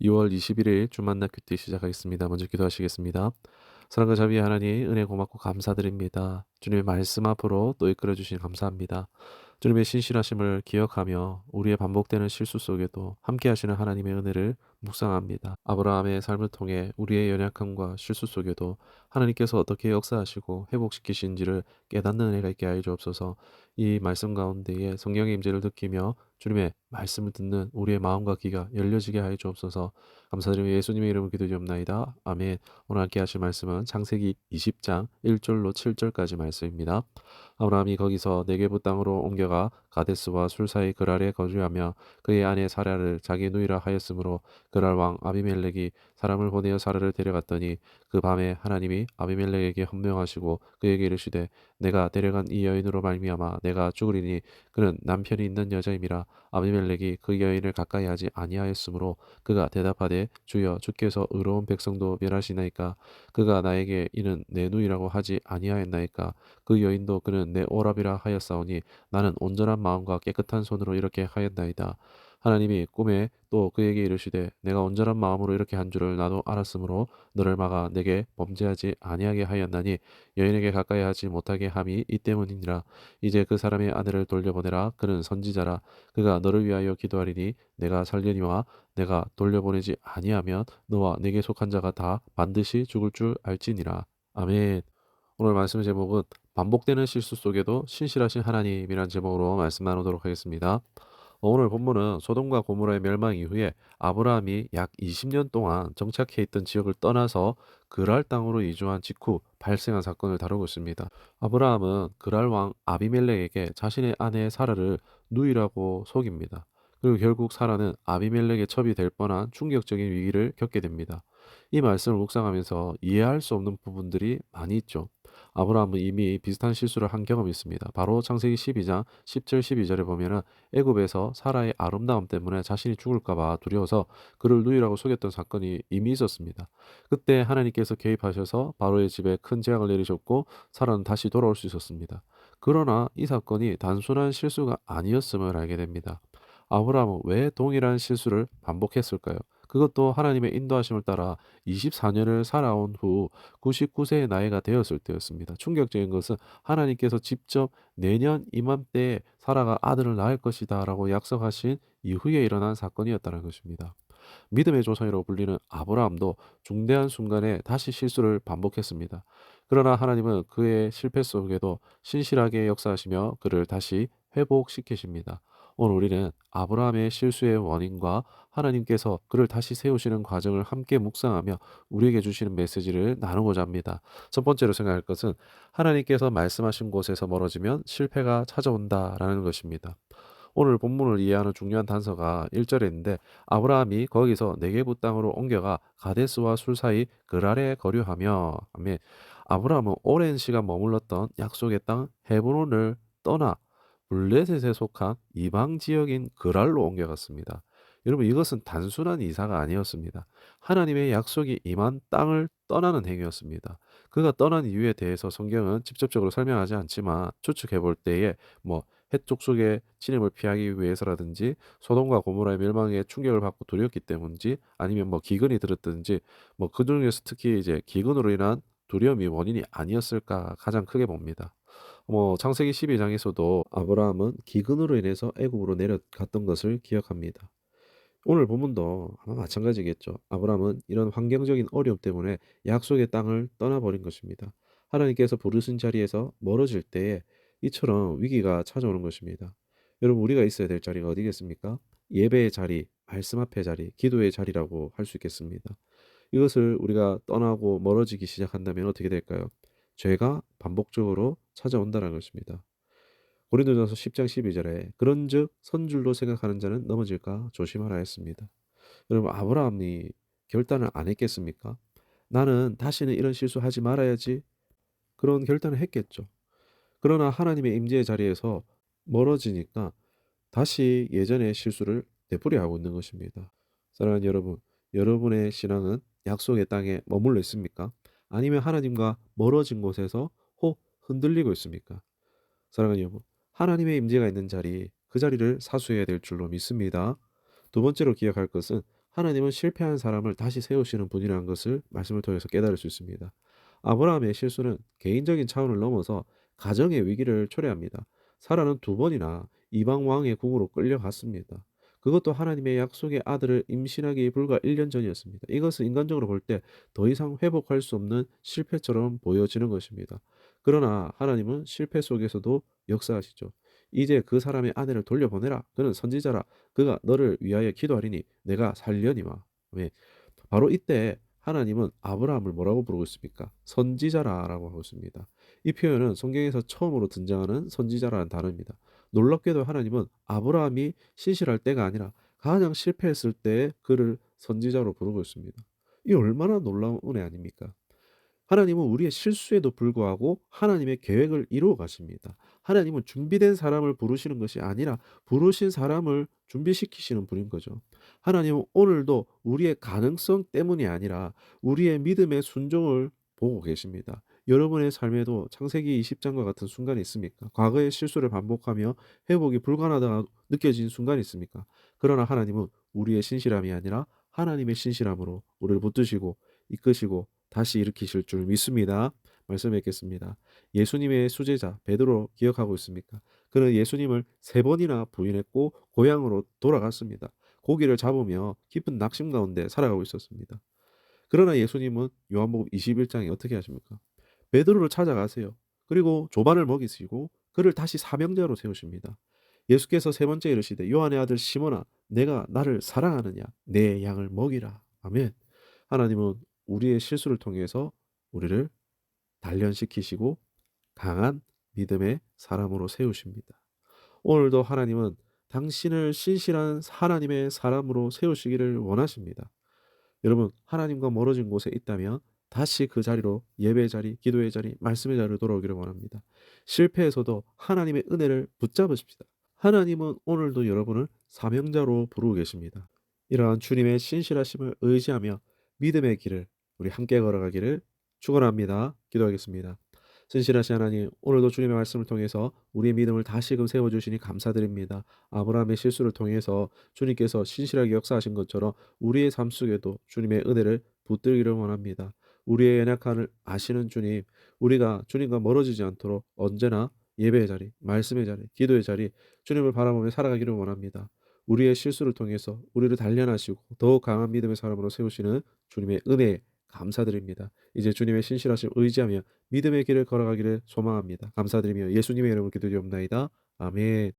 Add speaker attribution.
Speaker 1: 2월 21일 주만나 큐티 시작하겠습니다. 먼저 기도하시겠습니다. 사랑과 자비의 하나님 은혜 고맙고 감사드립니다. 주님의 말씀 앞으로 또 이끌어 주신 감사합니다. 주님의 신실하심을 기억하며 우리의 반복되는 실수 속에도 함께 하시는 하나님의 은혜를 묵상합니다. 아브라함의 삶을 통해 우리의 연약함과 실수 속에도 하나님께서 어떻게 역사하시고 회복시키신지를 깨닫는 은혜가 있게 하여 주옵소서. 이 말씀 가운데에 성령의 임재를 느끼며 주님의 말씀을 듣는 우리의 마음과 귀가 열려지게 하여 주옵소서. 감사드리며 예수님의 이름으로 기도드리옵나이다. 아멘. 오늘 함께 하실 말씀은 창세기 20장 1절로 7절까지 말씀입니다. 아브라함이 거기서 네게부 땅으로 옮겨가 가데스와 술 사이 그랄에 거주하며 그의 아내 사라를 자기 누이라 하였으므로 그랄 왕 아비멜렉이 사람을 보내어 사라를 데려갔더니 그 밤에 하나님이 아비멜렉에게 헌명하시고 그에게 이르시되 내가 데려간 이 여인으로 말미암아 내가 죽으리니 그는 남편이 있는 여자임이라. 아비멜렉이 그 여인을 가까이 하지 아니하였으므로 그가 대답하되 주여 주께서 의로운 백성도 멸하시나이까. 그가 나에게 이는 내 누이라고 하지 아니하였나이까. 그 여인도 그는 내 오랍이라 하였사오니 나는 온전한 마음과 깨끗한 손으로 이렇게 하였나이다. 하나님이 꿈에 또 그에게 이르시되 내가 온전한 마음으로 이렇게 한 줄을 나도 알았으므로 너를 막아 내게 범죄하지 아니하게 하였나니 여인에게 가까이 하지 못하게 함이 이 때문이니라. 이제 그 사람의 아내를 돌려보내라. 그는 선지자라. 그가 너를 위하여 기도하리니 내가 살려니와 내가 돌려보내지 아니하면 너와 내게 속한 자가 다 반드시 죽을 줄 알지니라. 아멘. 오늘 말씀 제목은 반복되는 실수 속에도 신실하신 하나님이란 제목으로 말씀 나누도록 하겠습니다. 오늘 본문은 소돔과 고모라의 멸망 이후에 아브라함이 약 20년 동안 정착해 있던 지역을 떠나서 그랄 땅으로 이주한 직후 발생한 사건을 다루고 있습니다. 아브라함은 그랄 왕 아비멜렉에게 자신의 아내 사라를 누이라고 속입니다. 그리고 결국 사라는 아비멜렉의 첩이 될 뻔한 충격적인 위기를 겪게 됩니다. 이 말씀을 묵상하면서 이해할 수 없는 부분들이 많이 있죠. 아브라함은 이미 비슷한 실수를 한 경험이 있습니다. 바로 창세기 12장 10절 12절에 보면은 애굽에서 사라의 아름다움 때문에 자신이 죽을까 봐 두려워서 그를 누이라고 속였던 사건이 이미 있었습니다. 그때 하나님께서 개입하셔서 바로의 집에 큰 재앙을 내리셨고 사라는 다시 돌아올 수 있었습니다. 그러나 이 사건이 단순한 실수가 아니었음을 알게 됩니다. 아브라함은 왜 동일한 실수를 반복했을까요? 그것도 하나님의 인도하심을 따라 24년을 살아온 후 99세의 나이가 되었을 때였습니다. 충격적인 것은 하나님께서 직접 내년 이맘때에 사라가 아들을 낳을 것이다 라고 약속하신 이후에 일어난 사건이었다는 것입니다. 믿음의 조상이라고 불리는 아브라함도 중대한 순간에 다시 실수를 반복했습니다. 그러나 하나님은 그의 실패 속에도 신실하게 역사하시며 그를 다시 회복시키십니다. 오늘 우리는 아브라함의 실수의 원인과 하나님께서 그를 다시 세우시는 과정을 함께 묵상하며 우리에게 주시는 메시지를 나누고자 합니다. 첫 번째로 생각할 것은 하나님께서 말씀하신 곳에서 멀어지면 실패가 찾아온다라는 것입니다. 오늘 본문을 이해하는 중요한 단서가 1절에 있는데 아브라함이 거기서 네게부 땅으로 옮겨가 가데스와 술 사이 그랄에 거류하며 아멘. 아브라함은 오랜 시간 머물렀던 약속의 땅 헤브론을 떠나 블레셋에 속한 이방 지역인 그랄로 옮겨갔습니다. 여러분 이것은 단순한 이사가 아니었습니다. 하나님의 약속이 임한 땅을 떠나는 행위였습니다. 그가 떠난 이유에 대해서 성경은 직접적으로 설명하지 않지만 추측해 볼 때에 뭐 해쪽 속의 침입을 피하기 위해서라든지 소돔과 고모라의 멸망에 충격을 받고 두려웠기 때문인지 아니면 뭐 기근이 들었든지 뭐 그중에서 특히 이제 기근으로 인한 두려움이 원인이 아니었을까 가장 크게 봅니다. 뭐 창세기 12장에서도 아브라함은 기근으로 인해서 애굽으로 내려갔던 것을 기억합니다. 오늘 본문도 아마 마찬가지겠죠. 아브라함은 이런 환경적인 어려움 때문에 약속의 땅을 떠나버린 것입니다. 하나님께서 부르신 자리에서 멀어질 때에 이처럼 위기가 찾아오는 것입니다. 여러분 우리가 있어야 될 자리가 어디겠습니까? 예배의 자리, 말씀 앞의 자리, 기도의 자리라고 할 수 있겠습니다. 이것을 우리가 떠나고 멀어지기 시작한다면 어떻게 될까요? 죄가 반복적으로 찾아온다는 것입니다. 고린도전서 10장 12절에 그런즉 선줄로 생각하는 자는 넘어질까 조심하라 했습니다. 여러분 아브라함이 결단을 안 했겠습니까? 나는 다시는 이런 실수하지 말아야지. 그런 결단을 했겠죠. 그러나 하나님의 임재의 자리에서 멀어지니까 다시 예전의 실수를 되풀이 하고 있는 것입니다. 사랑하는 여러분, 여러분의 신앙은 약속의 땅에 머물러 있습니까? 아니면 하나님과 멀어진 곳에서 혹 흔들리고 있습니까? 사랑하는 여러분, 하나님의 임재가 있는 자리, 그 자리를 사수해야 될 줄로 믿습니다. 두 번째로 기억할 것은 하나님은 실패한 사람을 다시 세우시는 분이라는 것을 말씀을 통해서 깨달을 수 있습니다. 아브라함의 실수는 개인적인 차원을 넘어서 가정의 위기를 초래합니다. 사라는 두 번이나 이방 왕의 궁으로 끌려갔습니다. 그것도 하나님의 약속의 아들을 임신하기 불과 1년 전이었습니다. 이것은 인간적으로 볼 때 더 이상 회복할 수 없는 실패처럼 보여지는 것입니다. 그러나 하나님은 실패 속에서도 역사하시죠. 이제 그 사람의 아내를 돌려보내라. 그는 선지자라. 그가 너를 위하여 기도하리니 내가 살려니와. 왜? 바로 이때 하나님은 아브라함을 뭐라고 부르고 있습니까? 선지자라라고 하고 있습니다. 이 표현은 성경에서 처음으로 등장하는 선지자라는 단어입니다. 놀랍게도 하나님은 아브라함이 신실할 때가 아니라 가장 실패했을 때에 그를 선지자로 부르고 있습니다. 이 얼마나 놀라운 은혜 아닙니까? 하나님은 우리의 실수에도 불구하고 하나님의 계획을 이루어 가십니다. 하나님은 준비된 사람을 부르시는 것이 아니라 부르신 사람을 준비시키시는 분인 거죠. 하나님은 오늘도 우리의 가능성 때문이 아니라 우리의 믿음의 순종을 보고 계십니다. 여러분의 삶에도 창세기 20장과 같은 순간이 있습니까? 과거의 실수를 반복하며 회복이 불가능하다고 느껴진 순간이 있습니까? 그러나 하나님은 우리의 신실함이 아니라 하나님의 신실함으로 우리를 붙드시고 이끄시고 다시 일으키실 줄 믿습니다. 말씀 뵙겠습니다. 예수님의 수제자 베드로 기억하고 있습니까? 그는 예수님을 3번이나 부인했고 고향으로 돌아갔습니다. 고기를 잡으며 깊은 낙심 가운데 살아가고 있었습니다. 그러나 예수님은 요한복음 21장에 어떻게 하십니까? 베드로를 찾아가세요. 그리고 조반을 먹이시고 그를 다시 사명자로 세우십니다. 예수께서 세 번째 이르시되 요한의 아들 시몬아 내가 나를 사랑하느냐 내 양을 먹이라. 아멘. 하나님은 우리의 실수를 통해서 우리를 단련시키시고 강한 믿음의 사람으로 세우십니다. 오늘도 하나님은 당신을 신실한 하나님의 사람으로 세우시기를 원하십니다. 여러분, 하나님과 멀어진 곳에 있다면 다시 그 자리로 예배의 자리, 기도의 자리, 말씀의 자리로 돌아오기를 원합니다. 실패에서도 하나님의 은혜를 붙잡으십시다. 하나님은 오늘도 여러분을 사명자로 부르고 계십니다. 이러한 주님의 신실하심을 의지하며 믿음의 길을 우리 함께 걸어가기를 축원합니다. 기도하겠습니다. 신실하신 하나님, 오늘도 주님의 말씀을 통해서 우리의 믿음을 다시금 세워주시니 감사드립니다. 아브라함의 실수를 통해서 주님께서 신실하게 역사하신 것처럼 우리의 삶 속에도 주님의 은혜를 붙들기를 원합니다. 우리의 연약함을 아시는 주님, 우리가 주님과 멀어지지 않도록 언제나 예배의 자리, 말씀의 자리, 기도의 자리, 주님을 바라보며 살아가기를 원합니다. 우리의 실수를 통해서 우리를 단련하시고 더욱 강한 믿음의 사람으로 세우시는 주님의 은혜에 감사드립니다. 이제 주님의 신실하심 의지하며 믿음의 길을 걸어가기를 소망합니다. 감사드리며 예수님의 이름으로 기도드리옵나이다. 아멘.